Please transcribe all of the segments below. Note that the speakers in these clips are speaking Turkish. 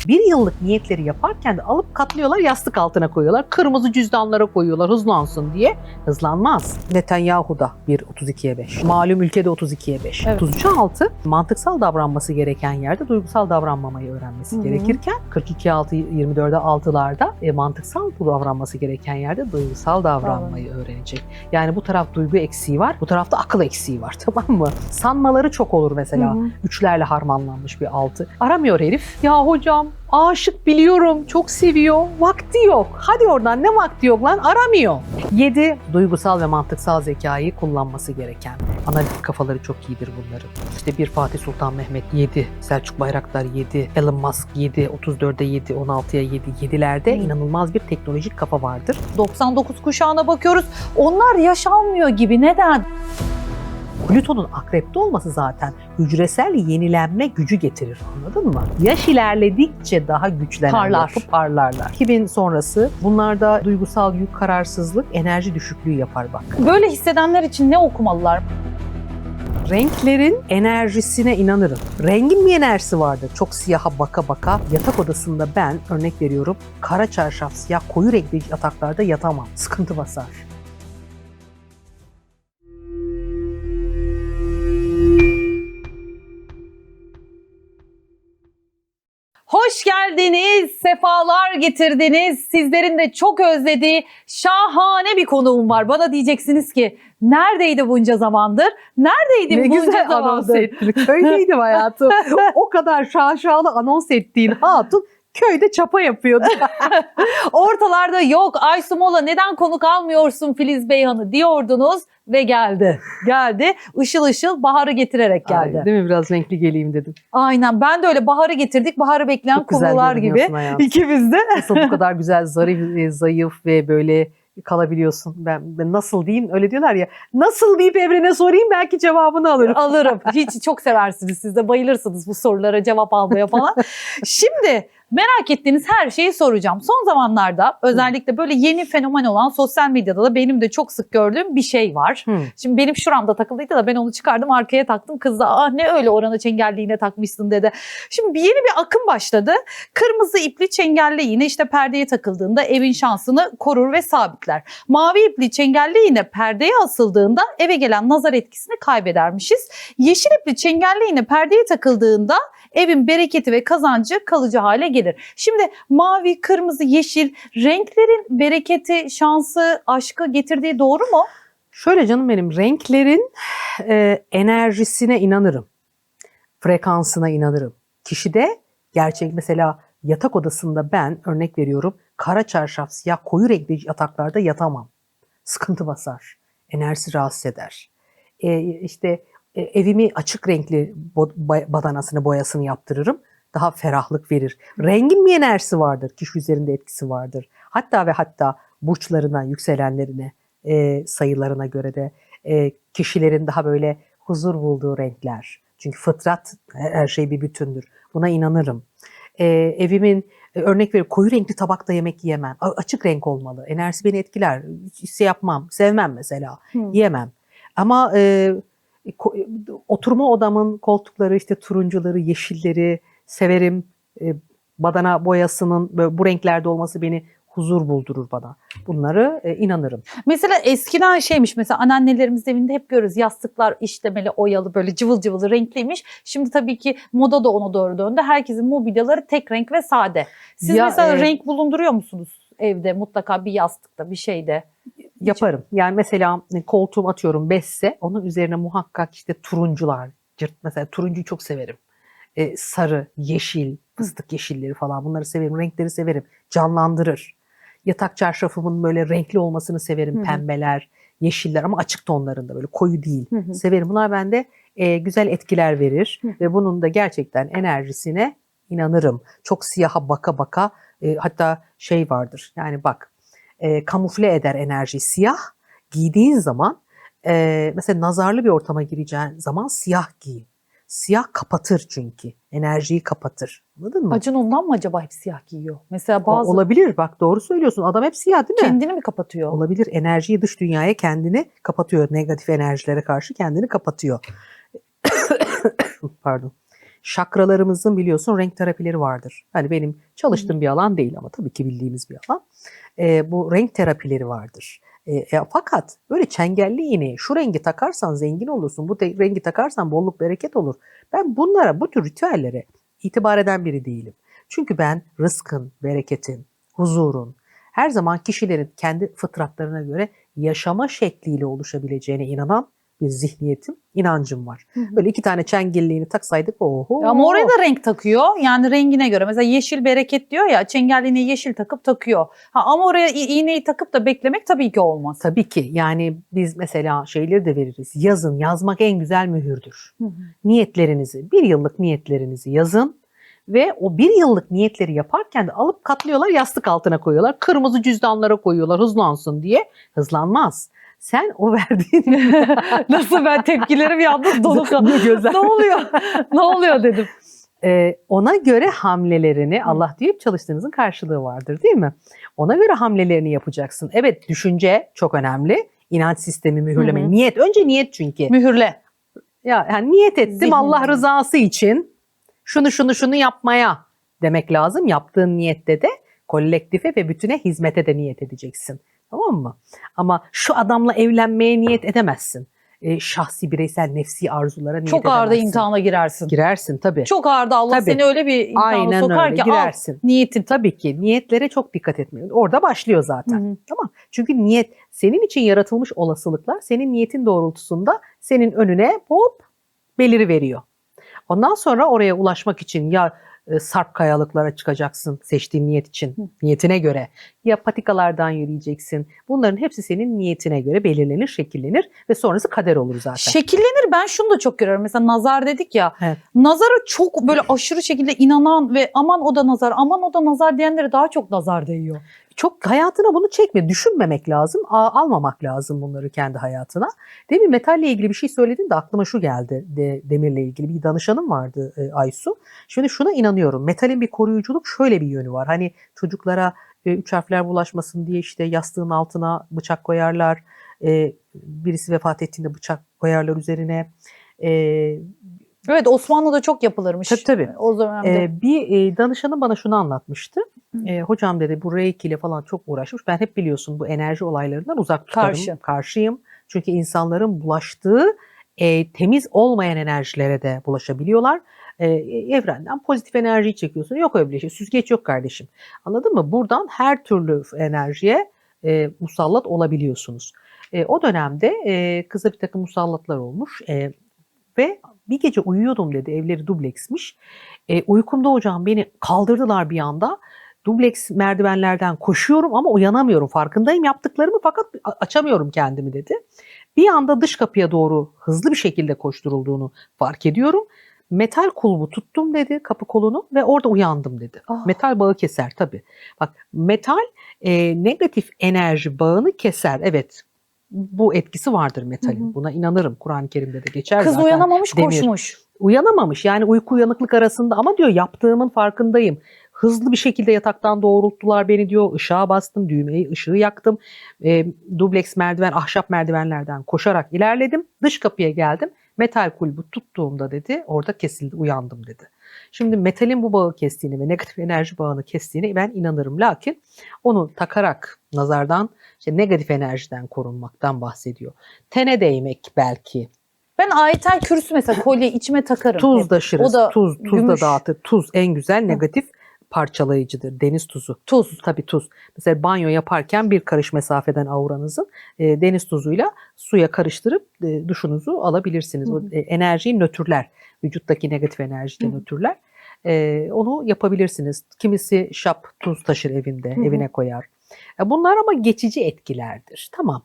Bir yıllık niyetleri yaparken de alıp katlıyorlar, yastık altına koyuyorlar. Kırmızı cüzdanlara koyuyorlar hızlansın diye. Hızlanmaz. Netanyahu'da 1.32'ye 5. Malum ülkede 32'ye 5. Evet. 33'e 6 mantıksal davranması gereken yerde duygusal davranmamayı öğrenmesi gerekirken 42-6-24'e 6'larda mantıksal davranması gereken yerde duygusal davranmayı öğrenecek. Yani bu taraf duygu eksiği var, bu tarafta akıl eksiği var, tamam mı? Sanmaları çok olur mesela. Üçlerle harmanlanmış bir 6. Aramıyor herif. Ya hocam aşık biliyorum, çok seviyor, vakti yok. Hadi oradan, ne vakti yok lan, aramıyor. 7. Duygusal ve mantıksal zekayı kullanması gereken. Analitik kafaları çok iyidir bunların. İşte bir Fatih Sultan Mehmet 7, Selçuk Bayraktar 7, Elon Musk 7, 34'e 7, 16'ya 7, 7'lerde inanılmaz bir teknolojik kafa vardır. 99 kuşağına bakıyoruz. Onlar yaşanmıyor gibi. Neden? Plüton'un akrepte olması zaten hücresel yenilenme gücü getirir, anladın mı? Yaş ilerledikçe daha güçlenen yapı parlarlar. 2000 sonrası bunlarda duygusal yük, kararsızlık, enerji düşüklüğü yapar bak. Böyle hissedenler için ne okumalılar? Renklerin enerjisine inanırım. Rengin bir enerjisi vardır. Çok siyaha baka baka yatak odasında ben örnek veriyorum kara çarşaf, siyah koyu renkli yataklarda yatamam. Sıkıntı basar. Hoş geldiniz, sefalar getirdiniz. Sizlerin de çok özlediği şahane bir konuğum var. Bana diyeceksiniz ki neredeydi bunca zamandır? Neredeydim ne bunca güzel zamandır? anons ettin. Köydeydim hayatım. O kadar şaşalı anons ettiğin hatun köyde çapa yapıyordu. Ortalarda yok. Aysu Mola neden konuk almıyorsun Filiz Beyhan'ı diyordunuz ve geldi. Geldi. Işıl ışıl baharı getirerek geldi. Ay, değil mi? Biraz renkli geleyim dedim. Aynen. Ben de öyle baharı getirdik. Baharı bekleyen Çok güzel kumrular gibi. görünüyorsun hayatım. İkimiz de. Nasıl bu kadar güzel, zarif, zayıf ve böyle kalabiliyorsun? Ben nasıl diyeyim? Öyle diyorlar ya. Nasıl deyip evrene sorayım, belki cevabını alırım. Alırım. Hiç çok seversiniz siz de, bayılırsınız bu sorulara cevap almaya falan. Şimdi merak ettiğiniz her şeyi soracağım. Son zamanlarda özellikle böyle yeni fenomen olan sosyal medyada da benim de çok sık gördüğüm bir şey var. Şimdi benim şuramda takıldıydı da ben onu çıkardım, arkaya taktım. Kız da ah ne öyle oranı çengelli iğne takmışsın dedi. Şimdi yeni bir akım başladı. Kırmızı ipli çengelli iğne işte perdeye takıldığında evin şansını korur ve sabitler. Mavi ipli çengelli iğne perdeye asıldığında eve gelen nazar etkisini kaybedermişiz. Yeşil ipli çengelli iğne perdeye takıldığında evin bereketi ve kazancı kalıcı hale gelir. Şimdi mavi, kırmızı, yeşil renklerin bereketi, şansı, aşkı getirdiği doğru mu? Şöyle canım benim, renklerin enerjisine inanırım. Frekansına inanırım. Kişide gerçek, mesela yatak odasında ben örnek veriyorum kara çarşaf, siyah koyu renkli yataklarda yatamam. Sıkıntı basar. Enerjisi rahatsız eder. Evimi açık renkli badanasını, boyasını yaptırırım. Daha ferahlık verir. Rengin bir enerjisi vardır. Kişi üzerinde etkisi vardır. Hatta ve hatta burçlarına, yükselenlerine, sayılarına göre de kişilerin daha böyle huzur bulduğu renkler. Çünkü fıtrat, her şey bir bütündür. Buna inanırım. Evimin örnek veriyorum koyu renkli tabakta yemek yiyemem. Açık renk olmalı. Enerjisi beni etkiler. Hiç yapmam. Sevmem mesela. Yiyemem. Ama oturma odamın koltukları işte turuncuları, yeşilleri severim. Badana boyasının bu renklerde olması beni huzur buldurur bana. Bunları inanırım. Mesela eskiden şeymiş, mesela anneannelerimiz evinde hep görürüz, yastıklar işlemeli, oyalı, böyle cıvıl cıvıl renkliymiş. Şimdi tabii ki moda da ona doğru döndü. Herkesin mobilyaları tek renk ve sade. Siz mesela renk bulunduruyor musunuz evde, mutlaka bir yastıkta, bir şeyde? Yaparım. Yani mesela koltuğum atıyorum bezse onun üzerine muhakkak işte turuncular, mesela turuncuyu çok severim. Sarı, yeşil, fıstık yeşilleri falan bunları severim. Renkleri severim. Canlandırır. Yatak çarşafımın böyle renkli olmasını severim. Pembeler, yeşiller ama açık tonlarında, böyle koyu değil. Severim. Bunlar bende güzel etkiler verir. Ve bunun da gerçekten enerjisine inanırım. Çok siyaha baka baka hatta şey vardır. Yani bak kamufle eder enerjiyi. Siyah giydiğin zaman mesela nazarlı bir ortama gireceğin zaman siyah giy. Siyah kapatır çünkü. Enerjiyi kapatır. Anladın mı? Acun ondan mı acaba hep siyah giyiyor? Mesela bazı... Olabilir, bak doğru söylüyorsun. Adam hep siyah değil mi? Kendini mi kapatıyor? Olabilir. Enerjiyi dış dünyaya kendini kapatıyor. Negatif enerjilere karşı kendini kapatıyor. Pardon. Şakralarımızın biliyorsun renk terapileri vardır. Hani benim çalıştığım bir alan değil ama tabii ki bildiğimiz bir alan. Bu renk terapileri vardır. Fakat böyle çengelli iğneyi şu rengi takarsan zengin olursun, bu rengi takarsan bolluk bereket olur. Ben bunlara, bu tür ritüellere itibar eden biri değilim. Çünkü ben rızkın, bereketin, huzurun her zaman kişilerin kendi fıtratlarına göre yaşama şekliyle oluşabileceğine inanan bir zihniyetim, inancım var. Böyle 2 tane çengelliğini taksaydık oho. Ama oraya da renk takıyor. Yani rengine göre. Mesela yeşil bereket diyor ya, çengelliğine yeşil takıp takıyor. Ama oraya iğneyi takıp da beklemek tabii ki olmaz. Tabii ki yani biz mesela şeyleri de veririz. Yazın, yazmak en güzel mühürdür. Niyetlerinizi, 1 yıllık niyetlerinizi yazın. Ve o 1 yıllık niyetleri yaparken de alıp katlıyorlar, yastık altına koyuyorlar. Kırmızı cüzdanlara koyuyorlar hızlansın diye. Hızlanmaz. Sen o verdiğin... Nasıl ben tepkilerim yalnız dolu Gözler. Ne oluyor? Ne oluyor dedim. Ona göre hamlelerini Allah deyip çalıştığınızın karşılığı vardır değil mi? Ona göre hamlelerini yapacaksın. Evet, düşünce çok önemli. İnanç sistemi mühürleme. Niyet. Önce niyet çünkü. Mühürle. Yani niyet ettim Zihnini. Allah rızası için şunu yapmaya demek lazım. Yaptığın niyette de kolektife ve bütüne hizmete de niyet edeceksin. Tamam mı? Ama şu adamla evlenmeye niyet edemezsin. Şahsi, bireysel, nefsi arzulara niyet Çok edemezsin. ağırda imtihana girersin. Girersin tabii. Çok ağırda Allah Tabii. seni öyle bir imtihana Aynen sokar öyle, ki girersin. al niyetin. Tabii ki niyetlere çok dikkat etmiyor. Orada başlıyor zaten. Tamam. Çünkü niyet senin için yaratılmış olasılıklar senin niyetin doğrultusunda senin önüne hop beliriveriyor. Ondan sonra oraya ulaşmak için ya sarp kayalıklara çıkacaksın seçtiğin niyet için, niyetine göre. Ya patikalardan yürüyeceksin. Bunların hepsi senin niyetine göre belirlenir, şekillenir ve sonrası kader olur zaten. Şekillenir, ben şunu da çok görüyorum. Mesela nazar dedik ya. Evet. Nazara çok böyle aşırı şekilde inanan ve aman o da nazar, aman o da nazar diyenlere daha çok nazar değiyor. Çok hayatına bunu çekme, düşünmemek lazım, almamak lazım bunları kendi hayatına. Demin metalle ilgili bir şey söyledin de aklıma şu geldi, demirle ilgili bir danışanım vardı Aysu. Şimdi şuna inanıyorum, metalin bir koruyuculuk şöyle bir yönü var. Hani çocuklara 3 harfler bulaşmasın diye işte yastığın altına bıçak koyarlar, birisi vefat ettiğinde bıçak koyarlar üzerine. Evet, Osmanlı'da çok yapılırmış. Tabii. O dönemde. Bir danışanım bana şunu anlatmıştı. Hocam dedi bu Reiki ile falan çok uğraşmış. Ben hep biliyorsun bu enerji olaylarından uzak tutarım. Karşıyım. Çünkü insanların bulaştığı temiz olmayan enerjilere de bulaşabiliyorlar. Evrenden pozitif enerjiyi çekiyorsun. Yok öyle bir şey. Süzgeç yok kardeşim. Anladın mı? Buradan her türlü enerjiye musallat olabiliyorsunuz. O dönemde kıza bir takım musallatlar olmuş. Ve bir gece uyuyordum dedi. Evleri dubleksmiş. Uykumda hocam beni kaldırdılar bir anda. Dubleks merdivenlerden koşuyorum ama uyanamıyorum. Farkındayım yaptıklarımı fakat açamıyorum kendimi dedi. Bir anda dış kapıya doğru hızlı bir şekilde koşturulduğunu fark ediyorum. Metal kulbu tuttum dedi, kapı kolunu ve orada uyandım dedi. Metal bağı keser tabii. Bak metal negatif enerji bağını keser. Evet. Bu etkisi vardır metalin. Buna inanırım. Kur'an-ı Kerim'de de geçer Kız zaten. uyanamamış, Demir. koşmuş. Uyanamamış yani uyku uyanıklık arasında ama diyor yaptığımın farkındayım. Hızlı bir şekilde yataktan doğrulttular beni diyor. Işığa bastım, düğmeyi, ışığı yaktım. Dubleks merdiven, ahşap merdivenlerden koşarak ilerledim. Dış kapıya geldim. Metal kulbu tuttuğumda dedi orada kesildi, uyandım dedi. Şimdi metalin bu bağı kestiğini ve negatif enerji bağını kestiğine ben inanırım. Lakin onu takarak nazardan, işte negatif enerjiden korunmaktan bahsediyor. Tene değmek belki. Ben ayetel kürsü mesela kolye içime takarım. Tuz taşırız. O da tuz gümüş. da dağıtır. Tuz en güzel negatif parçalayıcıdır. Deniz tuzu. Tuz. Tabii tuz. Mesela banyo yaparken bir karış mesafeden auranızın deniz tuzuyla suya karıştırıp duşunuzu alabilirsiniz. O enerjiyi nötrler. Vücuttaki negatif enerjiyi nötrler. Onu yapabilirsiniz. Kimisi şap tuz taşır evinde, evine koyar. Bunlar ama geçici etkilerdir. Tamam.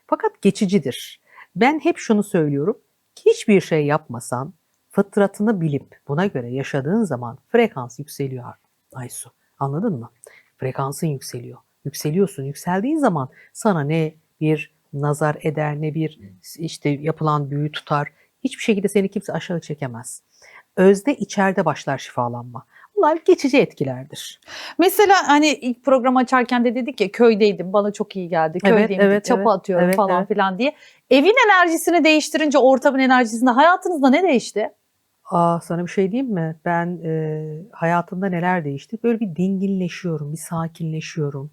Fakat geçicidir. Ben hep şunu söylüyorum. Hiçbir şey yapmasan, fıtratını bilip buna göre yaşadığın zaman frekans yükseliyor Aysu. Anladın mı? Frekansın yükseliyor. Yükseliyorsun. Yükseldiğin zaman sana ne bir nazar eder, ne bir işte yapılan büyü tutar. Hiçbir şekilde seni kimse aşağı çekemez. Özde içeride başlar şifalanma. Bunlar geçici etkilerdir. Mesela hani ilk programı açarken de dedik ya köydeydim, bana çok iyi geldi. Köydeyim, çapa atıyorum falan filan diye. Evin enerjisini değiştirince ortamın enerjisinde hayatınızda ne değişti? Sana bir şey diyeyim mi? Ben hayatımda neler değişti? Böyle bir dinginleşiyorum, bir sakinleşiyorum.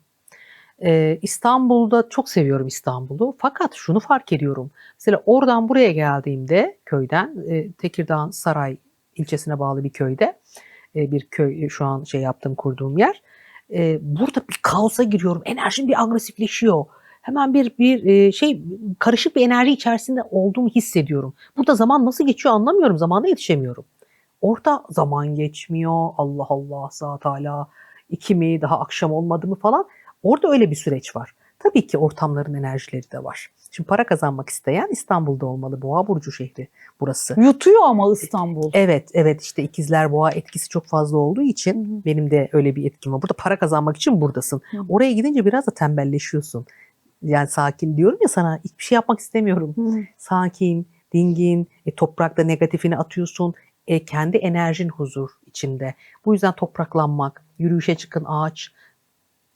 İstanbul'da çok seviyorum İstanbul'u. Fakat şunu fark ediyorum. Mesela oradan buraya geldiğimde köyden, Tekirdağ Saray ilçesine bağlı bir köyde, bir köy şu an kurduğum yer. Burada bir kaosa giriyorum. Enerjim bir agresifleşiyor. Hemen karışık bir enerji içerisinde olduğumu hissediyorum. Burada zaman nasıl geçiyor anlamıyorum. Zamana yetişemiyorum. Orada zaman geçmiyor. Allah Allah, saat hala 2 mi, daha akşam olmadı mı falan. Orada öyle bir süreç var. Tabii ki ortamların enerjileri de var. Şimdi para kazanmak isteyen İstanbul'da olmalı. Boğa burcu şehri burası. Yutuyor ama İstanbul. Evet, işte ikizler boğa etkisi çok fazla olduğu için benim de öyle bir etkim var. Burada para kazanmak için buradasın. Oraya gidince biraz da tembelleşiyorsun. Yani sakin diyorum ya sana, hiçbir şey yapmak istemiyorum. Sakin, dingin, toprakta negatifini atıyorsun. Kendi enerjin huzur içinde. Bu yüzden topraklanmak, yürüyüşe çıkın, ağaç,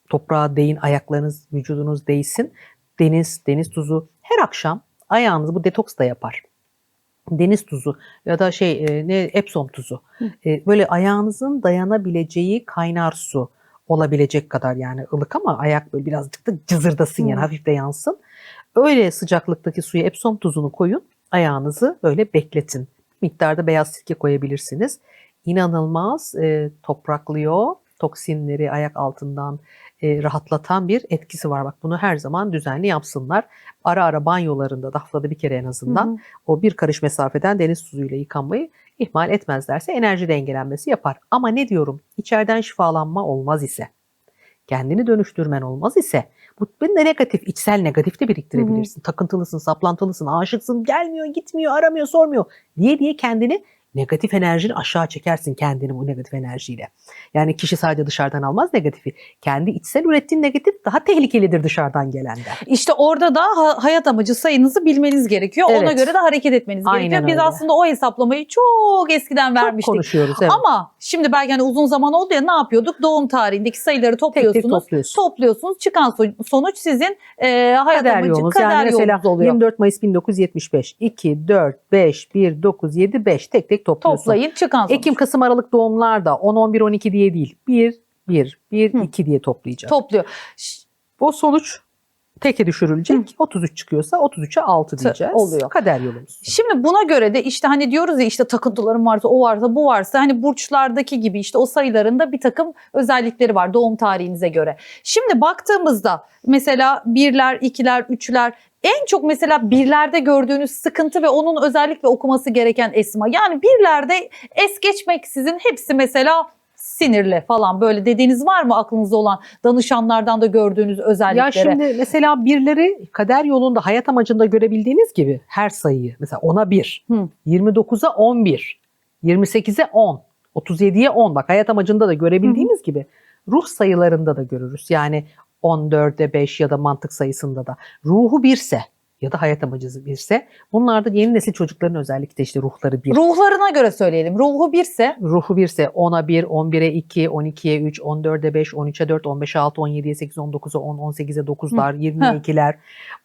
toprağa değin, ayaklarınız, vücudunuz değsin. Deniz tuzu her akşam ayağınızı, bu detoks da yapar. Deniz tuzu ya da Epsom tuzu. Böyle ayağınızın dayanabileceği kaynar su olabilecek kadar, yani ılık ama ayak böyle birazcık da cızırdasın, yani hafif de yansın. Öyle sıcaklıktaki suya Epsom tuzunu koyun. Ayağınızı böyle bekletin. Miktarda beyaz sirke koyabilirsiniz. İnanılmaz topraklıyor. Toksinleri ayak altından rahatlatan bir etkisi var. Bak, bunu her zaman düzenli yapsınlar. Ara ara banyolarında da haftada bir kere en azından o bir karış mesafeden deniz tuzuyla yıkanmayı ihmal etmezlerse enerji dengelenmesi yapar. Ama ne diyorum? İçeriden şifalanma olmaz ise, kendini dönüştürmen olmaz ise, bu negatif, içsel negatif de biriktirebilirsin. Takıntılısın, saplantılısın, aşıksın, gelmiyor, gitmiyor, aramıyor, sormuyor diye kendini, negatif enerjini aşağı çekersin, kendini bu negatif enerjiyle. Yani kişi sadece dışarıdan almaz negatifi. Kendi içsel ürettiğin negatif daha tehlikelidir dışarıdan gelenden. İşte orada da hayat amacı sayınızı bilmeniz gerekiyor. Evet. Ona göre de hareket etmeniz Aynen gerekiyor. Biz öyle. aslında o hesaplamayı çok eskiden Çok vermiştik. konuşuyoruz. Evet. Ama şimdi belki hani uzun zaman oldu ya, ne yapıyorduk? Doğum tarihindeki sayıları topluyorsunuz. Topluyorsunuz. Çıkan sonuç sizin hayat kader amacı, yolunuz. kader Yani mesela yolunuz oluyor. 24 Mayıs 1975, 2, 4, 5, 1, 9, 7, 5 tek tek topluyorsun. Toplayın, çıkan sonuç. Ekim, Kasım, Aralık doğumlar da 10, 11, 12 diye değil. 1, 2 diye toplayacak. Topluyor. O sonuç teke düşürülecek. 33 çıkıyorsa 33'e 6 diyeceğiz. Oluyor. Kader yolumuz. Şimdi buna göre de işte hani diyoruz ya, işte takıntılarım varsa, o varsa, bu varsa, hani burçlardaki gibi işte o sayılarında bir takım özellikleri var doğum tarihinize göre. Şimdi baktığımızda mesela birler, ikiler, üçler, en çok mesela birlerde gördüğünüz sıkıntı ve onun özellikle okuması gereken esma. Yani birlerde es geçmeksizin hepsi mesela sinirli falan, böyle dediğiniz var mı aklınızda olan, danışanlardan da gördüğünüz özellikleri? Ya şimdi mesela birleri kader yolunda, hayat amacında görebildiğiniz gibi her sayıyı, mesela 10'a 1, 29'a 11, 28'e 10, 37'ye 10, bak hayat amacında da görebildiğimiz gibi ruh sayılarında da görürüz. Yani 14'e 5 ya da mantık sayısında da ruhu birse ya da hayat amacı birse, bunlarda yeni nesil çocukların özellikle işte ruhları bir. Ruhlarına göre söyleyelim. Ruhu birse? Ruhu birse 10'a 1, 11'e 2, 12'ye 3, 14'e 5, 13'e 4, 15'e 6, 17'ye 8, 19'a 10, 18'e 9'lar, 20'ye 2'ler.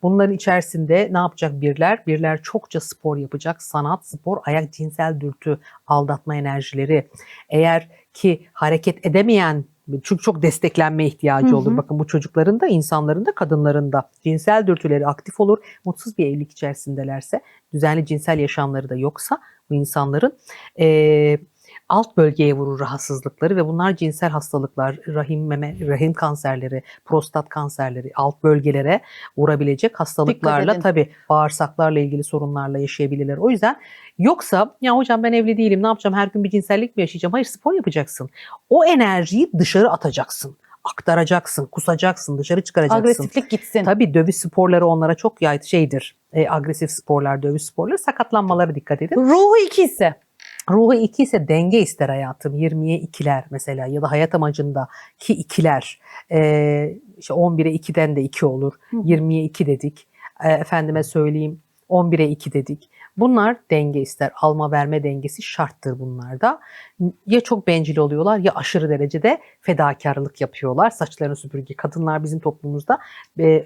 Bunların içerisinde ne yapacak birler? Birler çokça spor yapacak. Sanat, spor, ayak, cinsel dürtü, aldatma enerjileri. Eğer ki hareket edemeyen, çünkü çok desteklenme ihtiyacı olur. Bakın bu çocukların da, insanların da, kadınların da cinsel dürtüleri aktif olur. Mutsuz bir evlilik içerisindelerse, düzenli cinsel yaşamları da yoksa bu insanların alt bölgeye vurur rahatsızlıkları ve bunlar cinsel hastalıklar, rahim kanserleri, prostat kanserleri, alt bölgelere vurabilecek hastalıklarla, tabii bağırsaklarla ilgili sorunlarla yaşayabilirler. O yüzden yoksa ya hocam ben evli değilim, ne yapacağım, her gün bir cinsellik mi yaşayacağım? Hayır, spor yapacaksın. O enerjiyi dışarı atacaksın. Aktaracaksın, kusacaksın, dışarı çıkaracaksın. Agresiflik gitsin. Tabii döviz sporları onlara çok şeydir. Agresif sporlar, döviz sporları, sakatlanmalara dikkat edin. Ruhu 2 ise? Ruhu 2 ise denge ister hayatım. 20'ye 2'ler mesela, ya da hayat amacındaki 2'ler. İşte 11'e 2'den de 2 olur. 20'ye 2 dedik. Efendime söyleyeyim 11'e 2 dedik. Bunlar denge ister. Alma verme dengesi şarttır bunlarda. Ya çok bencil oluyorlar ya aşırı derecede fedakarlık yapıyorlar. Saçlarını süpürge. Kadınlar bizim toplumumuzda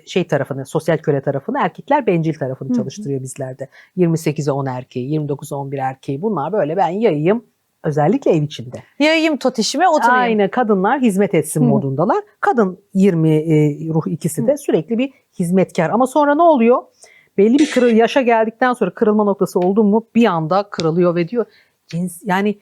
şey tarafını, sosyal köle tarafını, erkekler bencil tarafını çalıştırıyor bizlerde. 28'e 10 erkeği, 29'a 11 erkeği. Bunlar böyle ben yayayım. Özellikle ev içinde. Yayayım totişime oturayım. Aynen, kadınlar hizmet etsin modundalar. Kadın 20 ruh ikisi de sürekli bir hizmetkar. Ama sonra ne oluyor? Belli bir yaşa geldikten sonra kırılma noktası oldu mu bir anda kırılıyor ve diyor yani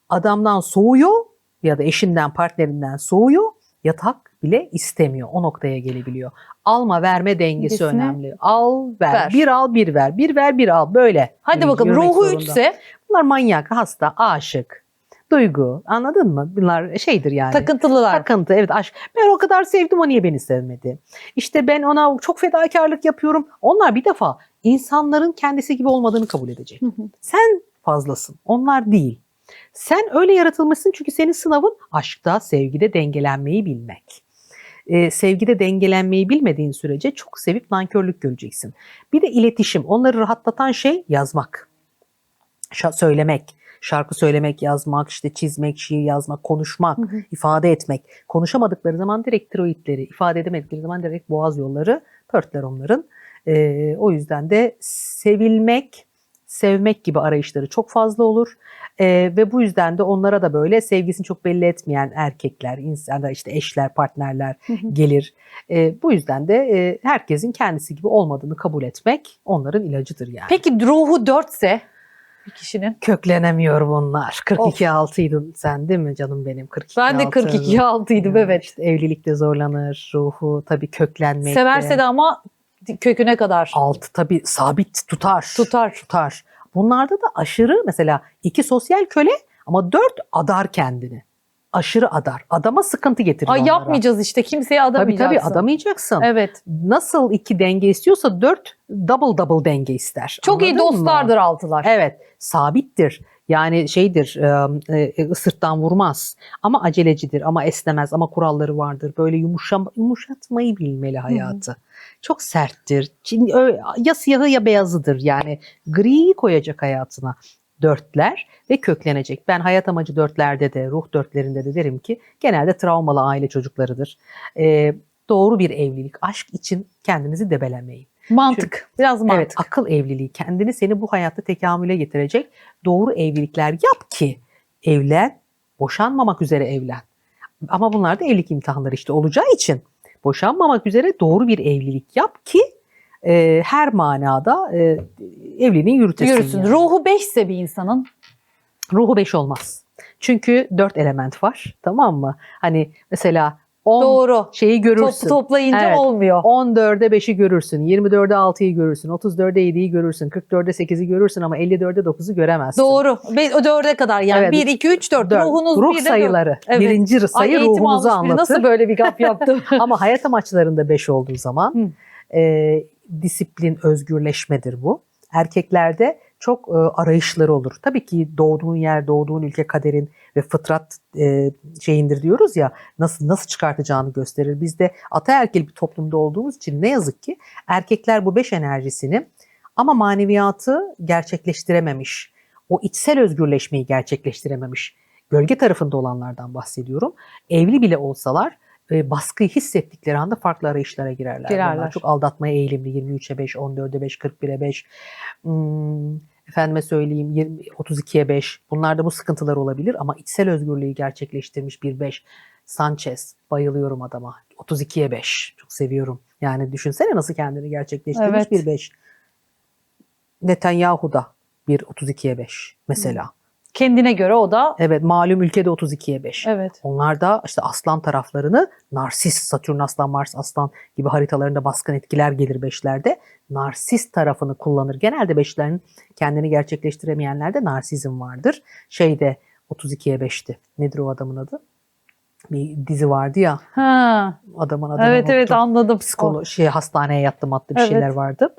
adamdan soğuyor ya da eşinden, partnerinden soğuyor, yatak bile istemiyor. O noktaya gelebiliyor. Alma verme dengesi Dengesine önemli. Al ver. ver. Bir al bir ver. Bir ver bir al. Böyle. Hadi bakalım, yürümek ruhu zorunda. 3'se Bunlar manyak, hasta, aşık, duygu, anladın mı? Bunlar şeydir yani. takıntılılar. Takıntı, evet, aşk. Ben o kadar sevdim, o niye beni sevmedi? İşte ben ona çok fedakarlık yapıyorum. Onlar bir defa insanların kendisi gibi olmadığını kabul edecek. Sen fazlasın, onlar değil. Sen öyle yaratılmışsın çünkü senin sınavın aşkta, sevgide dengelenmeyi bilmek. Sevgide dengelenmeyi bilmediğin sürece çok sevip nankörlük göreceksin. Bir de iletişim. Onları rahatlatan şey yazmak, söylemek. Şarkı söylemek, yazmak, işte çizmek, şiir yazmak, konuşmak, ifade etmek. Konuşamadıkları zaman direkt tiroidleri, ifade edemedikleri zaman direkt boğaz yolları pörtler onların. O yüzden de sevilmek, sevmek gibi arayışları çok fazla olur. Ve bu yüzden de onlara da böyle sevgisini çok belli etmeyen erkekler, insanlar, işte eşler, partnerler gelir. Bu yüzden de herkesin kendisi gibi olmadığını kabul etmek onların ilacıdır yani. Peki ruhu 4'se bir kişinin? Köklenemiyor bunlar. 42 6'ydın sen değil mi canım benim? 42 Ben de 42 6'ydım, evet. İşte evlilikte zorlanır, ruhu tabii köklenmekte. Severse de ama köküne kadar. 6 tabii sabit tutar. Tutar. Bunlarda da aşırı, mesela 2 sosyal köle ama 4 adar kendini. Aşırı adar. Adama sıkıntı getirir Ay onlara. yapmayacağız işte, kimseye adamayacaksın. Tabii adamayacaksın. Evet. Nasıl 2 denge istiyorsa 4 double denge ister. Çok iyi Anladın mı? dostlardır 6'lar. Evet, sabittir. Yani şeydir, sırttan vurmaz. Ama acelecidir, ama esnemez, ama kuralları vardır. Böyle yumuşatmayı bilmeli hayatı. Çok serttir. Ya siyahı ya beyazıdır. Yani griyi koyacak hayatına. 4'ler ve köklenecek. Ben hayat amacı 4'lerde de, ruh 4'lerinde de derim ki genelde travmalı aile çocuklarıdır. Doğru bir evlilik, aşk için kendinizi debelemeyin. Mantık. Biraz mantık. Evet, akıl evliliği, kendini seni bu hayatta tekamüle getirecek doğru evlilikler yap ki evlen, boşanmamak üzere evlen. Ama bunlar da evlilik imtihanları işte olacağı için boşanmamak üzere doğru bir evlilik yap ki her manada evliliğini yürütesin. Yürüsün. Yani. Ruhu 5 ise bir insanın? Ruhu 5 olmaz. Çünkü 4 element var, tamam mı? Hani mesela 10 Doğru. şeyi görürsün. Toplayınca Evet. olmuyor. 14'e 5'i görürsün, 24'e 6'yı görürsün, 34'e 7'yi görürsün, 44'e 8'i görürsün ama 54'e 9'u göremezsin. Doğru. O 4'e kadar yani. Evet. 1, 2, 3, 4. Ruhunuz Ruh 1'de sayıları. Evet. Birinci sayı eğitim ruhumuzu almış biri anlatır. nasıl böyle bir gaf yaptım? Ama hayat amaçlarında 5 olduğu zaman disiplin, özgürleşmedir bu. Erkeklerde çok arayışları olur. Tabii ki doğduğun yer, doğduğun ülke kaderin ve fıtrat şeyindir diyoruz ya, nasıl çıkartacağını gösterir. Biz de ataerkil bir toplumda olduğumuz için ne yazık ki erkekler bu 5 enerjisini ama maneviyatı gerçekleştirememiş. O içsel özgürleşmeyi gerçekleştirememiş. Gölge tarafında olanlardan bahsediyorum. Evli bile olsalar baskıyı hissettikleri anda farklı arayışlara girerler. Bunlar çok aldatmaya eğilimli. 23'e 5, 14'e 5, 41'e 5. Efendime söyleyeyim 32'ye 5. Bunlarda bu sıkıntılar olabilir ama içsel özgürlüğü gerçekleştirmiş bir 5. Sanchez, bayılıyorum adama. 32'ye 5. Çok seviyorum. Yani düşünsene nasıl kendini gerçekleştirmiş bir 5. Netanyahu da bir 32'ye 5 mesela. Kendine göre o da. Evet, malum ülkede 32'ye 5. Evet. Onlar da işte aslan taraflarını, narsist, Satürn aslan, Mars aslan gibi haritalarında baskın etkiler gelir 5'lerde. Narsist tarafını kullanır. Genelde 5'lerin kendini gerçekleştiremeyenlerde narsizm vardır. Şeyde 32'ye 5'ti. Nedir o adamın adı? Bir dizi vardı ya. Ha. Adamın adını Evet unuttum. evet anladım. Hastaneye yattım bir şeyler vardı.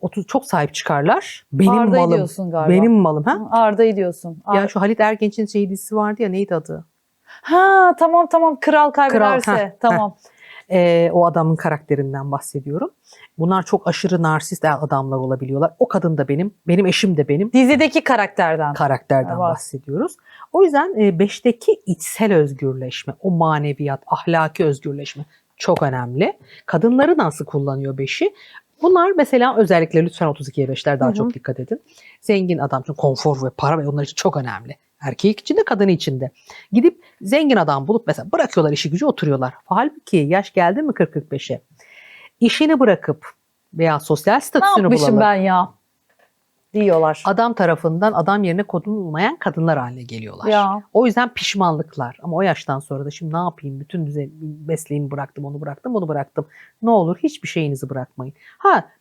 30 çok sahip çıkarlar. Benim Arda'yı malım. diyorsun galiba. Benim malım. Ha? Arda'yı diyorsun. Ya şu Halit Ergenç'in dizisi vardı ya, neydi adı? Ha tamam Kral kaybederse. Tamam. O adamın karakterinden bahsediyorum. Bunlar çok aşırı narsist adamlar olabiliyorlar. O kadın da benim eşim de benim Dizideki karakterden. karakterden Evet. bahsediyoruz. O yüzden 5'teki içsel özgürleşme, o maneviyat, ahlaki özgürleşme çok önemli. Kadınları nasıl kullanıyor 5'i? Bunlar mesela özellikle lütfen 32'ye 5'ler daha Hı hı. çok dikkat edin. Zengin adam için konfor ve para ve onlar için çok önemli. Erkek için de kadın için de. Gidip zengin adam bulup mesela bırakıyorlar işi gücü oturuyorlar. Halbuki yaş geldi mi 40-45'e? İşini bırakıp veya sosyal Ne statüsünü yapmışım bulalım. ben ya? Diyorlar. Adam tarafından adam yerine konulmayan kadınlar haline geliyorlar. Ya. O yüzden pişmanlıklar. Ama o yaştan sonra da şimdi ne yapayım? Bütün mesleğimi bıraktım, onu bıraktım, bunu bıraktım. Ne olur hiçbir şeyinizi bırakmayın.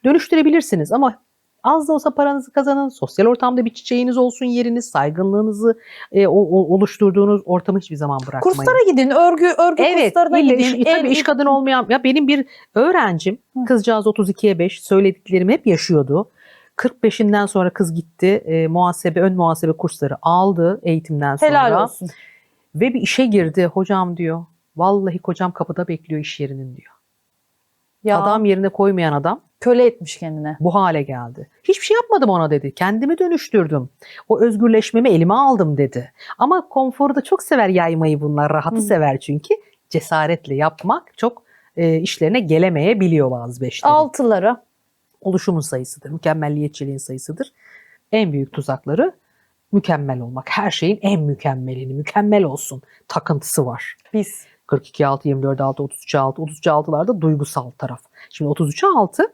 Dönüştürebilirsiniz ama az da olsa paranızı kazanın. Sosyal ortamda bir çiçeğiniz olsun, yeriniz, saygınlığınızı oluşturduğunuz ortamı hiçbir zaman bırakmayın. Kurslara gidin, örgü kurslarına illa gidin. tabii iş kadını olmayan, ya benim bir öğrencim, kızcağız 32'ye 5, söylediklerimi hep yaşıyordu. 45'inden sonra kız gitti, ön muhasebe kursları aldı eğitimden sonra. Helal olsun. Ve bir işe girdi. Hocam diyor, vallahi kocam kapıda bekliyor iş yerinin diyor. Ya. Adam yerine koymayan adam Köle etmiş kendine. bu hale geldi. Hiçbir şey yapmadım ona dedi. Kendimi dönüştürdüm. O özgürleşmemi elime aldım dedi. Ama konforu da çok sever yaymayı bunlar. Rahatı sever çünkü. Cesaretle yapmak çok işlerine gelemeyebiliyor bazı 5'lerin. Altıları. Oluşumun sayısıdır. Mükemmelliyetçiliğin sayısıdır. En büyük tuzakları mükemmel olmak. Her şeyin en mükemmelini, mükemmel olsun takıntısı var. Biz. 42 6, 24 6, 33 6, 33 6'larda duygusal taraf. Şimdi 33 6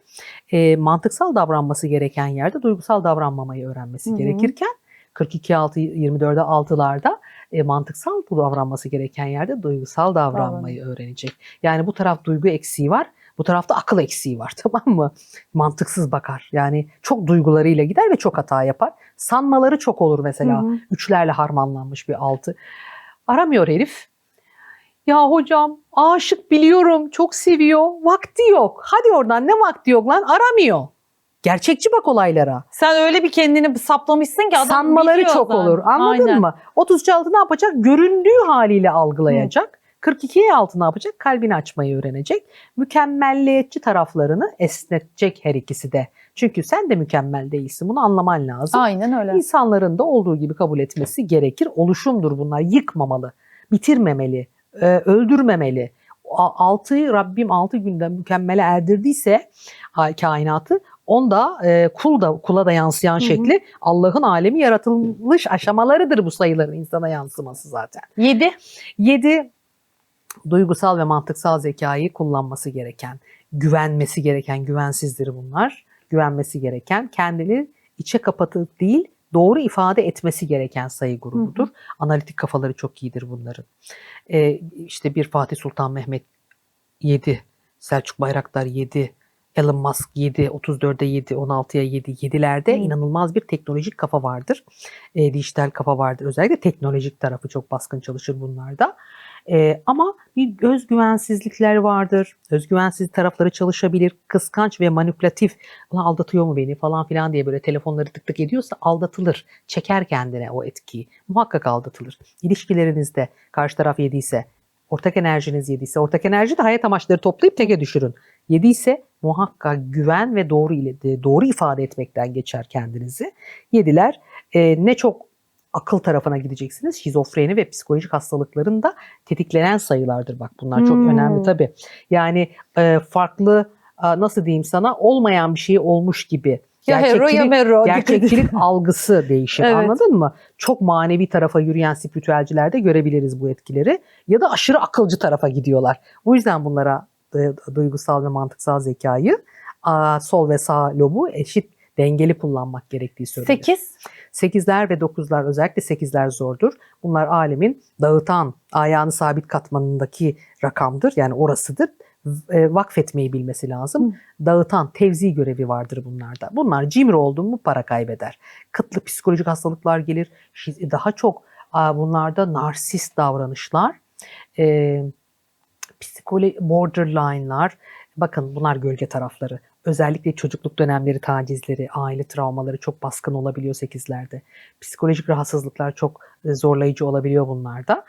mantıksal davranması gereken yerde duygusal davranmamayı öğrenmesi gerekirken 42 6, 24 6'larda mantıksal davranması gereken yerde duygusal davranmayı öğrenecek. Yani bu taraf duygu eksiği var, bu tarafta akıl eksiği var, tamam mı? Mantıksız bakar. Yani çok duygularıyla gider ve çok hata yapar. Sanmaları çok olur mesela. Üçlerle harmanlanmış bir 6. Aramıyor herif. Ya hocam aşık biliyorum, çok seviyor, vakti yok. Hadi oradan, ne vakti yok lan, aramıyor. Gerçekçi bak olaylara. Sen öyle bir kendini saplamışsın ki adam Sanmaları biliyor çok zaten. olur, anladın Aynen. mı? 33 altı ne yapacak? Göründüğü haliyle algılayacak. 42'ye altı ne yapacak? Kalbini açmayı öğrenecek. Mükemmelliyetçi taraflarını esnetecek her ikisi de. Çünkü sen de mükemmel değilsin. Bunu anlaman lazım. Aynen öyle. İnsanların da olduğu gibi kabul etmesi gerekir. Oluşumdur bunlar. Yıkmamalı, bitirmemeli, öldürmemeli. Rabbim 6 günden mükemmele erdirdiyse kainatı, onda kula da yansıyan şekli Allah'ın alemi yaratılmış aşamalarıdır bu sayıların insana yansıması zaten. 7. 7 duygusal ve mantıksal zekayı kullanması gereken, güvenmesi gereken, güvensizdir bunlar. Güvenmesi gereken, kendini içe kapatıp değil, doğru ifade etmesi gereken sayı grubudur. Analitik kafaları çok iyidir bunların. İşte bir Fatih Sultan Mehmet 7, Selçuk Bayraktar 7, Elon Musk 7, 34'e 7, 16'ya 7, 7'lerde inanılmaz bir teknolojik kafa vardır. Dijital kafa vardır. Özellikle teknolojik tarafı çok baskın çalışır bunlarda. Ama bir özgüvensizlikler vardır. Özgüvensiz tarafları çalışabilir. Kıskanç ve manipülatif. Ulan aldatıyor mu beni falan filan diye böyle telefonları tık tık ediyorsa aldatılır. Çeker kendine o etkiyi. Muhakkak aldatılır. İlişkilerinizde karşı taraf yediyse, ortak enerjiniz yediyse, ortak enerji de hayat amaçları toplayıp teke düşürün. Yediyse muhakkak güven ve doğru ifade etmekten geçer kendinizi. Yediler ne çok akıl tarafına gideceksiniz. Şizofreni ve psikolojik hastalıkların da tetiklenen sayılardır. Bak bunlar çok önemli tabii. Yani farklı, nasıl diyeyim sana, olmayan bir şey olmuş gibi. Ya hero ya mero. Gerçekçilik algısı değişir, Evet. anladın mı? Çok manevi tarafa yürüyen spiritüelcilerde görebiliriz bu etkileri. Ya da aşırı akılcı tarafa gidiyorlar. O yüzden bunlara duygusal ve mantıksal zekayı sol ve sağ lobu eşit dengeli kullanmak gerektiği söylenir. 8. 8'ler ve 9'lar, özellikle 8'ler zordur. Bunlar alemin dağıtan, ayağını sabit katmanındaki rakamdır. Yani orasıdır. Vakfetmeyi bilmesi lazım. Dağıtan, tevzi görevi vardır bunlarda. Bunlar cimri oldu mu para kaybeder. Kıtlık, psikolojik hastalıklar gelir. Daha çok bunlarda narsist davranışlar, borderline'lar. Bakın bunlar gölge tarafları. Özellikle çocukluk dönemleri tacizleri, aile travmaları çok baskın olabiliyor 8'lerde. Psikolojik rahatsızlıklar çok zorlayıcı olabiliyor bunlarda.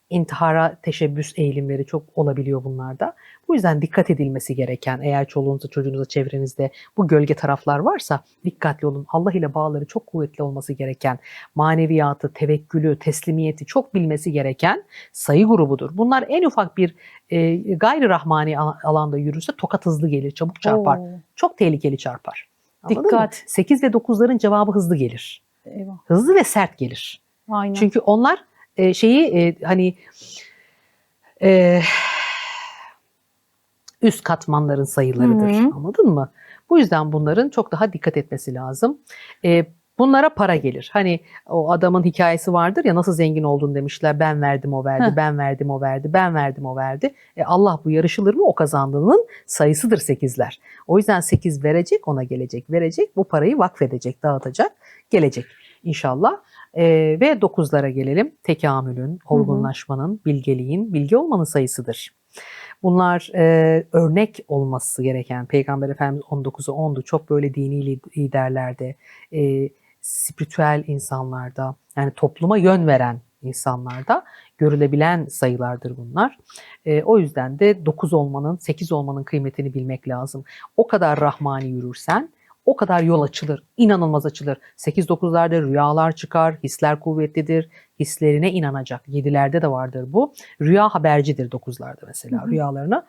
intihara teşebbüs eğilimleri çok olabiliyor bunlarda. Bu yüzden dikkat edilmesi gereken, eğer çoluğunuzda, çocuğunuzda, çevrenizde bu gölge taraflar varsa dikkatli olun. Allah ile bağları çok kuvvetli olması gereken, maneviyatı, tevekkülü, teslimiyeti çok bilmesi gereken sayı grubudur. Bunlar en ufak bir gayri rahmani alanda yürürse tokat hızlı gelir, çabuk çarpar. Oo. Çok tehlikeli çarpar. Anladın mı? Dikkat. 8 ve 9'ların cevabı hızlı gelir. Eyvah. Hızlı ve sert gelir. Aynen. Çünkü onlar e, üst katmanların sayılarıdır. Hı hı. Anladın mı? Bu yüzden bunların çok daha dikkat etmesi lazım. Bunlara para gelir. Hani o adamın hikayesi vardır ya, nasıl zengin oldun demişler. Ben verdim o verdi, ben verdim o verdi, ben verdim o verdi. Allah bu yarışılır mı? O kazandığının sayısıdır 8'ler. O yüzden 8 verecek, ona gelecek, verecek. Bu parayı vakfedecek, dağıtacak, gelecek inşallah. Ve 9'lara gelelim. Tekamülün, olgunlaşmanın, bilgeliğin, bilgi olmanın sayısıdır. Bunlar örnek olması gereken, Peygamber Efendimiz 19'u 10'du. Çok böyle dini liderlerde, spiritüel insanlarda, yani topluma yön veren insanlarda görülebilen sayılardır bunlar. O yüzden de 9 olmanın, 8 olmanın kıymetini bilmek lazım. O kadar rahmani yürürsen o kadar yol açılır, inanılmaz açılır. 8-9'larda rüyalar çıkar, hisler kuvvetlidir, hislerine inanacak. 7'lerde de vardır bu. Rüya habercidir 9'larda mesela. Rüyalarını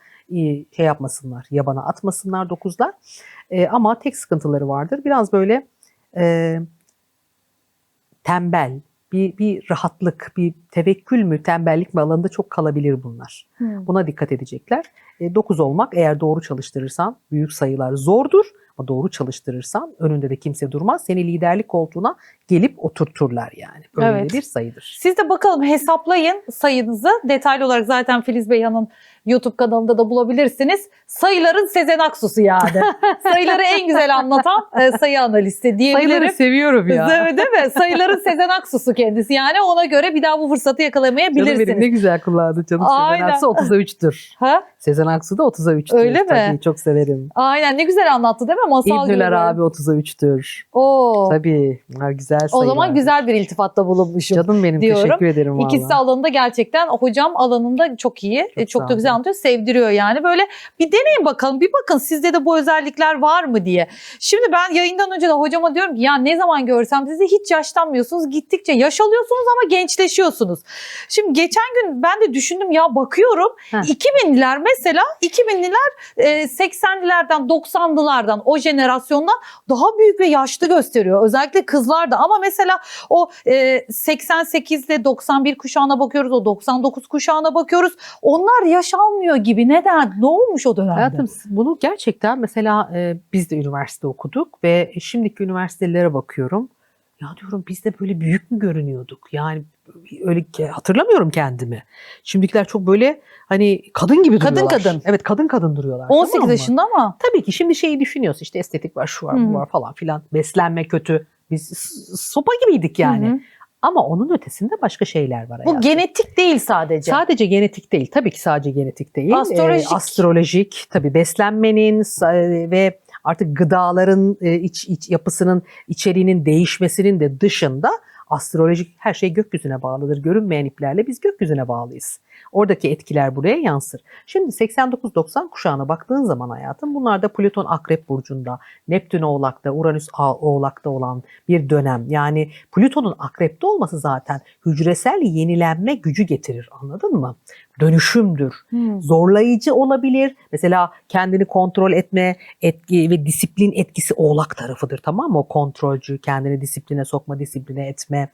şey yapmasınlar, yabana atmasınlar 9'lar. Ama tek sıkıntıları vardır. Biraz böyle tembel, bir rahatlık, bir tevekkül mü, tembellik mi alanında çok kalabilir bunlar. Buna dikkat edecekler. 9 olmak, eğer doğru çalıştırırsan, büyük sayılar zordur. Ama doğru çalıştırırsan önünde de kimse durmaz. Seni liderlik koltuğuna gelip oturturlar yani. Böyle bir sayıdır. Siz de bakalım hesaplayın sayınızı. Detaylı olarak zaten Filiz Beyhan'ın YouTube kanalında da bulabilirsiniz. Sayıların Sezen Aksu'su yani. Sayıları en güzel anlatan sayı analisti diyebilirim. Sayıları seviyorum ya. Değil mi? Sayıların Sezen Aksu'su kendisi. Yani ona göre bir daha bu fırsatı yakalamayabilirsiniz. Canım benim, ne güzel kullandı canım. Aynen. Sezen Aksu 30'a 3'tür. Ha? Sezen Aksu da 30'a 3'tür. Öyle mi? Tabii, çok severim. Aynen, ne güzel anlattı değil mi? Masal gibi. İbnüler abi 30'a 3'tür. Oo. Tabii. Bunlar güzel sayılar. O zaman güzel bir iltifatta bulunmuşum. Canım benim, diyorum. teşekkür ederim valla. İkisi alanında gerçekten hocam alanında çok iyi. Çok sağ da güzel olun. anlatıyor. Sevdiriyor yani. Böyle bir deneyin bakalım. Bir bakın sizde de bu özellikler var mı diye. Şimdi ben yayından önce de hocama diyorum ki ya ne zaman görsem sizi hiç yaşlanmıyorsunuz. Gittikçe yaş alıyorsunuz ama gençleşiyorsunuz. Şimdi geçen gün ben de düşündüm ya, bakıyorum. 2000'liler mesela, 2000'liler 80'lilerden 90'lılardan, o jenerasyondan daha büyük ve yaşlı gösteriyor. Özellikle kızlar da, ama mesela o 88 ile 91 kuşağına bakıyoruz, o 99 kuşağına bakıyoruz. Onlar yaş almıyor gibi. Neden? Ne olmuş o dönemde? Hayatım, bunu gerçekten mesela biz de üniversite okuduk ve şimdiki üniversitelere bakıyorum. Ya diyorum, biz de böyle büyük mü görünüyorduk? Yani öyle hatırlamıyorum kendimi. Şimdikiler çok böyle hani kadın gibi duruyorlar. Kadın. Evet, kadın duruyorlar. 18 tamam mı? yaşında ama. Tabii ki şimdi şeyi düşünüyorsun, işte estetik var, şu var, bu var falan filan. Beslenme kötü. Biz sopa gibiydik yani. Ama onun ötesinde başka şeyler var. Bu genetik değil sadece. Sadece genetik değil. Tabii ki sadece genetik değil. Astrolojik. Tabii beslenmenin ve artık gıdaların iç yapısının, içeriğinin değişmesinin de dışında astrolojik her şey gökyüzüne bağlıdır. Görünmeyen iplerle biz gökyüzüne bağlıyız. Oradaki etkiler buraya yansır. Şimdi 89-90 kuşağına baktığın zaman hayatım, bunlar da Plüton Akrep Burcu'nda, Neptün Oğlak'ta, Uranüs Oğlak'ta olan bir dönem. Yani Plüton'un Akrep'te olması zaten hücresel yenilenme gücü getirir, anladın mı? Dönüşümdür. Zorlayıcı olabilir. Mesela kendini kontrol etme etki ve disiplin etkisi Oğlak tarafıdır, tamam mı? O kontrolcü, kendini disipline sokma, disipline etme.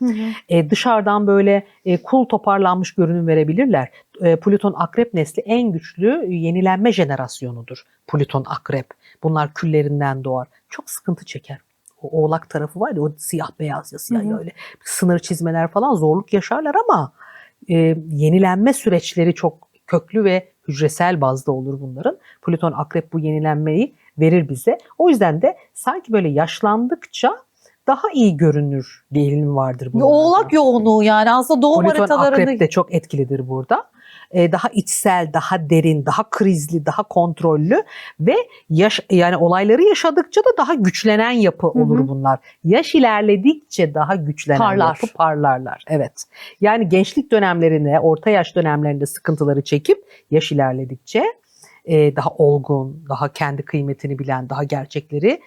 Dışarıdan böyle cool, toparlanmış görünüm verebilirler. Plüton Akrep nesli en güçlü yenilenme jenerasyonudur. Plüton Akrep. Bunlar küllerinden doğar. Çok sıkıntı çeker. O Oğlak tarafı var ya, o siyah beyaz ya siyah öyle sınır çizmeler falan, zorluk yaşarlar ama yenilenme süreçleri çok köklü ve hücresel bazda olur bunların. Plüton Akrep bu yenilenmeyi verir bize. O yüzden de sanki böyle yaşlandıkça daha iyi görünür bir eğilim vardır bunlarda. Oğlak yoğunluğu yani aslında doğum Plüton haritalarında. Akrep de çok etkilidir burada. daha içsel, daha derin, daha krizli, daha kontrollü ve yani olayları yaşadıkça da daha güçlenen yapı olur bunlar. Yaş ilerledikçe daha güçlenen yapı, parlarlar. Evet. Yani gençlik dönemlerinde, orta yaş dönemlerinde sıkıntıları çekip yaş ilerledikçe daha olgun, daha kendi kıymetini bilen, daha gerçekleri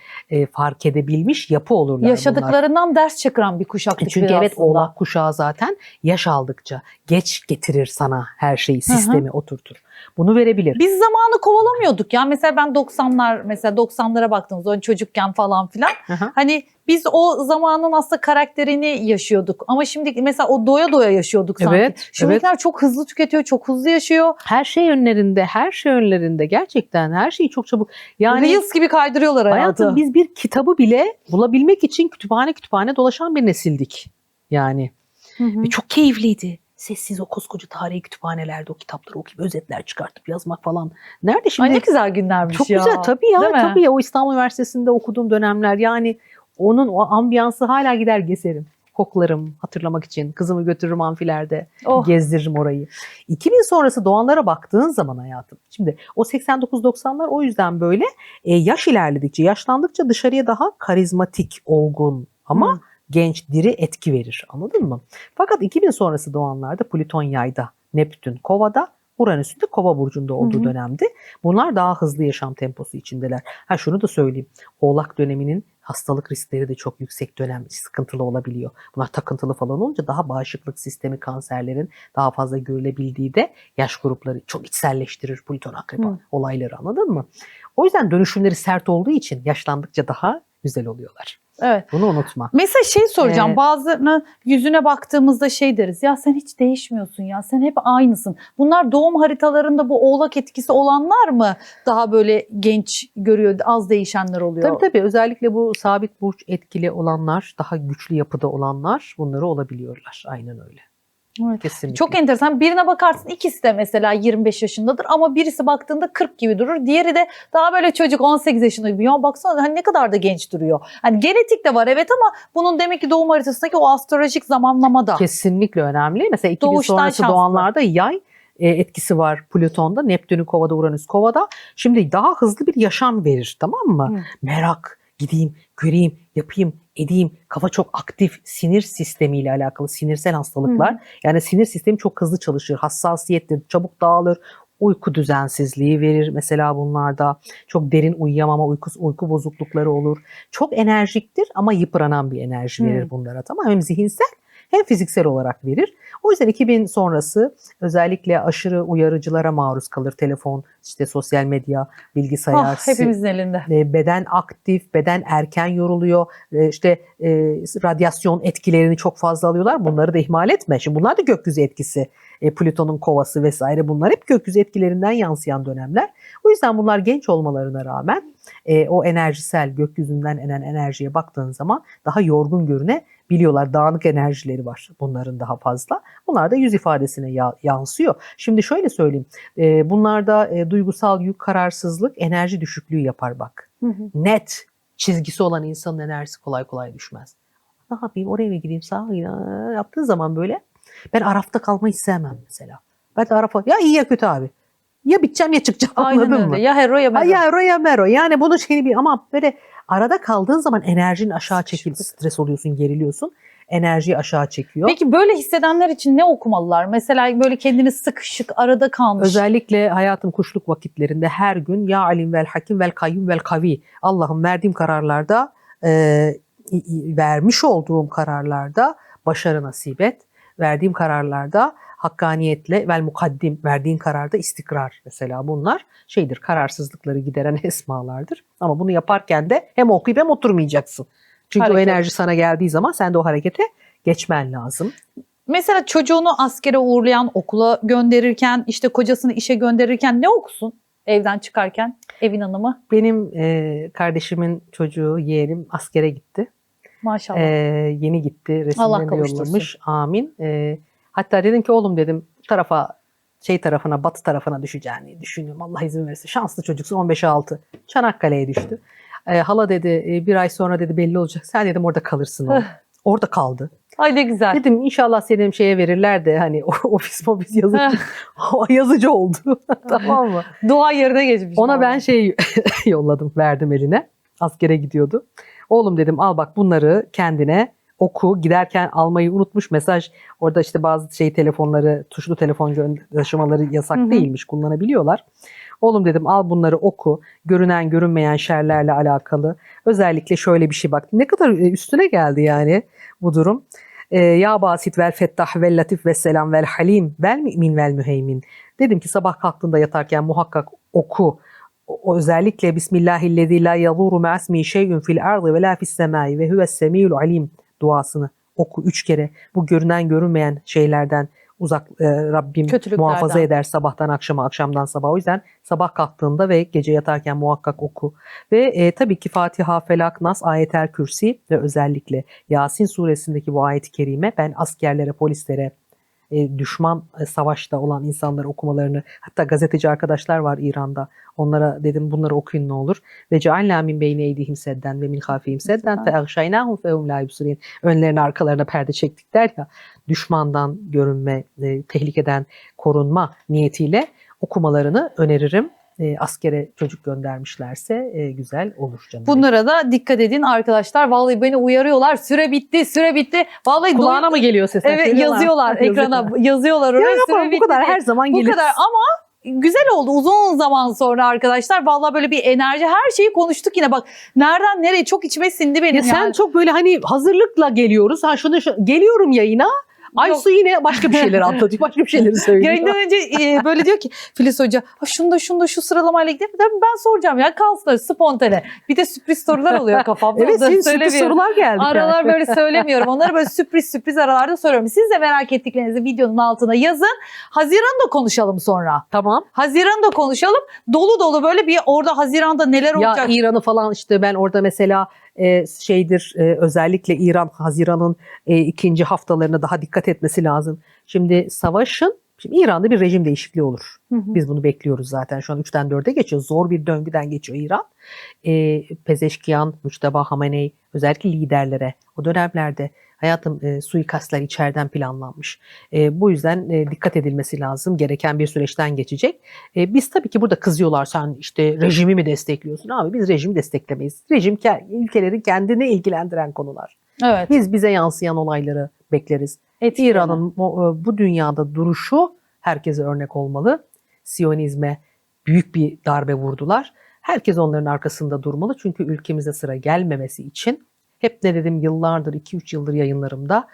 fark edebilmiş yapı olurlar Yaşadıklarından ders çıkaran bir kuşaktık çünkü biraz evet, aslında. Oğlak kuşağı zaten yaş aldıkça geç getirir sana her şeyi, sistemi oturtur. Bunu verebilir. Biz zamanı kovalamıyorduk ya. Mesela ben 90'lara baktığımızda hani çocukken falan filan. Hani biz o zamanın aslında karakterini yaşıyorduk. Ama şimdi mesela o doya doya yaşıyorduk sanki. Evet, Şimdikiler çok hızlı tüketiyor, çok hızlı yaşıyor. Her şey önlerinde gerçekten her şeyi çok çabuk. Yani Reels gibi kaydırıyorlar hayatı. Hayatım, biz bir kitabı bile bulabilmek için kütüphane dolaşan bir nesildik. Yani ve çok keyifliydi. Sessiz o koskoca tarihi kütüphanelerde o kitapları okuyup özetler çıkartıp yazmak falan. Nerede şimdi? Ay ne güzel günlermiş çok ya. güzel tabii ya. Değil mi? Tabii ya, o İstanbul Üniversitesi'nde okuduğum dönemler, yani onun o ambiyansı hala gider gezerim. Koklarım hatırlamak için. Kızımı götürürüm amfilerde. Gezdiririm orayı. 2000 sonrası doğanlara baktığın zaman hayatım. Şimdi o 89-90'lar o yüzden böyle yaş ilerledikçe, yaşlandıkça dışarıya daha karizmatik, olgun ama genç, diri etki verir. Anladın mı? Fakat 2000 sonrası doğanlarda Plüton yayda, Neptün kovada, Uranüs'ün de kova burcunda olduğu dönemde bunlar daha hızlı yaşam temposu içindeler. Şunu da söyleyeyim. Oğlak döneminin hastalık riskleri de çok yüksek dönem, sıkıntılı olabiliyor. Bunlar takıntılı falan olunca daha bağışıklık sistemi kanserlerin daha fazla görülebildiği de yaş grupları çok içselleştirir Plüton akreba olayları, anladın mı? O yüzden dönüşümleri sert olduğu için yaşlandıkça daha güzel oluyorlar. Evet. Bunu unutma. Mesela soracağım. Bazılarının yüzüne baktığımızda deriz. Ya sen hiç değişmiyorsun ya. Sen hep aynısın. Bunlar doğum haritalarında bu oğlak etkisi olanlar mı daha böyle genç görüyor, az değişenler oluyor? Tabii. Özellikle bu sabit burç etkili olanlar, daha güçlü yapıda olanlar bunları olabiliyorlar. Aynen öyle. Evet. Kesinlikle. Çok enteresan. Birine bakarsın, ikisi de mesela 25 yaşındadır ama birisi baktığında 40 gibi durur. Diğeri de daha böyle çocuk 18 yaşında gibi. Ya baksana ne kadar da genç duruyor. Hani genetik de var evet ama bunun demek ki doğum haritasındaki o astrolojik zamanlamada. Kesinlikle önemli. Mesela 2000 sonrası doğanlarda yay etkisi var Plüton'da. Neptün'ü kovada, Uranüs kovada. Şimdi daha hızlı bir yaşam verir, tamam mı? Merak, gideyim, göreyim, yapayım, edeyim. Kafa çok aktif, sinir sistemiyle alakalı sinirsel hastalıklar. Yani sinir sistemi çok hızlı çalışır, hassasiyettir, çabuk dağılır. Uyku düzensizliği verir mesela bunlarda. Çok derin uyuyamama, uyku bozuklukları olur. Çok enerjiktir ama yıpranan bir enerji verir bunlara, tamam. Hem zihinsel hem fiziksel olarak verir. O yüzden 2000 sonrası özellikle aşırı uyarıcılara maruz kalır. Telefon, işte sosyal medya, bilgisayar. Hepimizin elinde. Beden aktif, beden erken yoruluyor. Radyasyon etkilerini çok fazla alıyorlar. Bunları da ihmal etme. Şimdi bunlar da gökyüzü etkisi. Plüton'un kovası vesaire, bunlar hep gökyüzü etkilerinden yansıyan dönemler. O yüzden bunlar genç olmalarına rağmen o enerjisel, gökyüzünden inen enerjiye baktığın zaman daha yorgun görünebiliyorlar. Dağınık enerjileri var bunların daha fazla. Bunlar da yüz ifadesine yansıyor. Şimdi şöyle söyleyeyim. Bunlarda duygusal yük, kararsızlık, enerji düşüklüğü yapar bak. Net çizgisi olan insanın enerjisi kolay kolay düşmez. Ne yapayım, oraya mı gideyim, sağa mı gideyim yaptığı zaman böyle, ben Araf'ta kalmayı sevmem mesela. Ben de Araf'a ya iyi ya kötü abi. Ya biteceğim ya çıkacağım, anladın Aynen mı? öyle. Ya hero ya mero. Ya hero ya mero. Yani bunu ama böyle arada kaldığın zaman enerjin aşağı çekildi. Stres oluyorsun, geriliyorsun. Enerjiyi aşağı çekiyor. Peki böyle hissedenler için ne okumalılar? Mesela böyle kendini sıkışık, arada kalmış. Özellikle hayatım kuşluk vakitlerinde her gün ya alim vel hakim vel kayyum vel kavi. Allah'ım verdiğim kararlarda, vermiş olduğum kararlarda başarı nasip et. Verdiğim kararlarda hakkaniyetle vel mukaddim, verdiğin kararda istikrar, mesela bunlar kararsızlıkları gideren esmalardır. Ama bunu yaparken de hem okuyup hem oturmayacaksın. Çünkü o enerji sana geldiği zaman sen de o harekete geçmen lazım. Mesela çocuğunu askere uğurlayan, okula gönderirken, işte kocasını işe gönderirken ne okusun evden çıkarken, evin hanımı? Benim kardeşimin çocuğu, yeğenim askere gitti. Maşallah. Yeni gitti. Resimlerini yollamış. Amin. Hatta dedim ki oğlum, dedim tarafına, batı tarafına düşeceğini düşünüyorum. Allah izin verirse. Şanslı çocuksun, 15'e 6. Çanakkale'ye düştü. Hala dedi bir ay sonra dedi belli olacak. Sen dedim orada kalırsın oğlum. Orada kaldı. Ay ne güzel. Dedim inşallah senin şeye verirler de hani ofis yazıcı oldu. Tamam mı? Dua yerine geçmiş. Ona ben vallahi. yolladım, verdim eline. Askere gidiyordu. Oğlum dedim al bak bunları kendine oku. Giderken almayı unutmuş mesaj. Orada işte bazı telefonları, tuşlu telefon taşımaları yasak Hı hı. değilmiş. Kullanabiliyorlar. Oğlum dedim al bunları oku. Görünen görünmeyen şerlerle alakalı. Özellikle şöyle bir şey bak. Ne kadar üstüne geldi yani bu durum. Ya basit vel fettah vel latif ve selam vel halim vel mümin vel müheymin. Dedim ki sabah kalktığında yatarken muhakkak oku. O özellikle Bismillahillezî la yadûru me'asmihi şey'ün fil ardı ve la fis semâi ve huves semî'ul alim duasını oku 3 kere. Bu görünen görünmeyen şeylerden uzak Rabbim Kötülüklerden. muhafaza eder sabahtan akşama, akşamdan sabaha. O yüzden sabah kalktığında ve gece yatarken muhakkak oku. Ve tabii ki Fatiha, Felak, Nas, Ayetel Kürsi ve özellikle Yasin suresindeki bu ayet-i kerime ben askerlere, polislere, düşman savaşta olan insanları okumalarını, hatta gazeteci arkadaşlar var İran'da. Onlara dedim bunları okuyun ne olur. Ve cealna min beyne eydihim sedden ve min halfihim sedden fe agşaynahum fehum la yubsirun. Önlerine arkalarına perde çektik der ya. Düşmandan görünme, tehlikeden korunma niyetiyle okumalarını öneririm. Askere çocuk göndermişlerse güzel olur canım. Bunlara da dikkat edin arkadaşlar. Vallahi beni uyarıyorlar. Süre bitti, süre bitti. Vallahi Kulağına mı geliyor ses? Evet yazıyorlar ekrana. Yazıyorlar Ya oraya. yapalım, Süre bu kadar bitti. her zaman Bu gelir. kadar ama güzel oldu uzun zaman sonra arkadaşlar. Vallahi böyle bir enerji, her şeyi konuştuk yine. Bak nereden nereye çok içime sindi benim. Ya sen yani. çok böyle hani hazırlıkla geliyoruz. Geliyorum yayına. Aysu yine başka bir şeyler anlatıyor. Başka bir şeyleri söylüyor. Yayından önce böyle diyor ki Filiz Hoca şunda şu sıralamayla gidelim. Ben soracağım ya kalsın öyle spontane. Bir de sürpriz sorular oluyor kafamda. Evet Onları senin sürpriz söylemiyorum. sorular geldi. Aralar böyle söylemiyorum. Onları böyle sürpriz aralarda soruyorum. Siz de merak ettiklerinizi videonun altına yazın. Haziran'da konuşalım sonra. Tamam. Haziran'da konuşalım. Dolu dolu böyle bir orada Haziran'da neler Ya olacak? İran'ı falan işte ben orada mesela özellikle İran Haziran'ın ikinci haftalarına daha dikkat etmesi lazım. Şimdi İran'da bir rejim değişikliği olur. Hı hı. Biz bunu bekliyoruz zaten. Şu an 3'ten 4'e geçiyor. Zor bir döngüden geçiyor İran. Pezeşkiyan, Müçteba Hamenei özellikle liderlere o dönemlerde hayatım suikastlar içeriden planlanmış. Bu yüzden dikkat edilmesi lazım. Gereken bir süreçten geçecek. Biz tabii ki burada kızıyorlar sen işte rejimi mi destekliyorsun? Abi biz rejimi desteklemeyiz. Rejim ülkelerin kendini ilgilendiren konular. Evet. Biz bize yansıyan olayları bekleriz. İran'ın bu dünyada duruşu herkese örnek olmalı. Siyonizme büyük bir darbe vurdular. Herkes onların arkasında durmalı. Çünkü ülkemize sıra gelmemesi için hep ne dedim yıllardır 2-3 yıldır yayınlarımda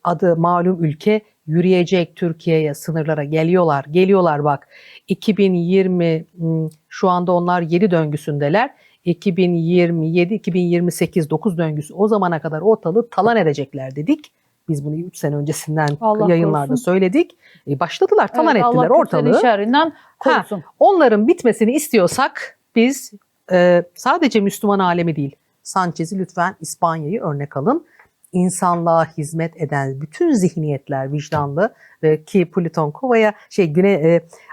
adı malum ülke yürüyecek Türkiye'ye sınırlara geliyorlar bak 2020 şu anda onlar 7 döngüsündeler 2027-2028 9 döngüsü o zamana kadar ortalığı talan edecekler dedik. Biz bunu 3 sene öncesinden Allah yayınlarda korusun. söyledik. Başladılar talan ettiler Allah ortalığı. şerrinden korusun. Onların bitmesini istiyorsak biz sadece Müslüman alemi değil Sanchez'i lütfen İspanya'yı örnek alın. İnsanlığa hizmet eden bütün zihniyetler vicdanlı ve ki Plüton Kova'ya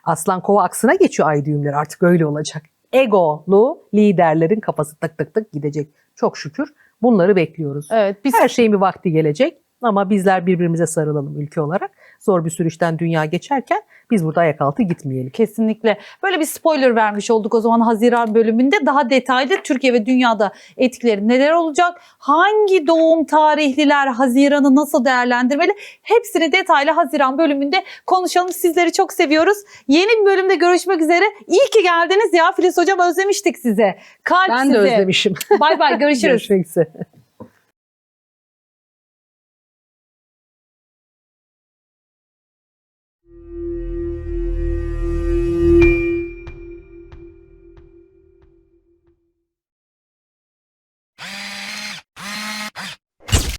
Aslan Kova aksına geçiyor ay düğümleri artık öyle olacak. Egolu liderlerin kafası tık tık tık gidecek. Çok şükür bunları bekliyoruz. Evet, biz Her şeyin bir vakti gelecek ama bizler birbirimize sarılalım ülke olarak. Zor bir süreçten dünya geçerken biz burada ayak altı gitmeyelim. kesinlikle. Böyle bir spoiler vermiş olduk o zaman Haziran bölümünde. Daha detaylı Türkiye ve dünyada etkileri neler olacak? Hangi doğum tarihliler Haziran'ı nasıl değerlendirmeli? Hepsini detaylı Haziran bölümünde konuşalım. Sizleri çok seviyoruz. Yeni bir bölümde görüşmek üzere. İyi ki geldiniz ya Filiz Hocam özlemiştik sizi. Kalp Ben size. de özlemişim. Bay bay görüşürüz. Görüşmek üzere.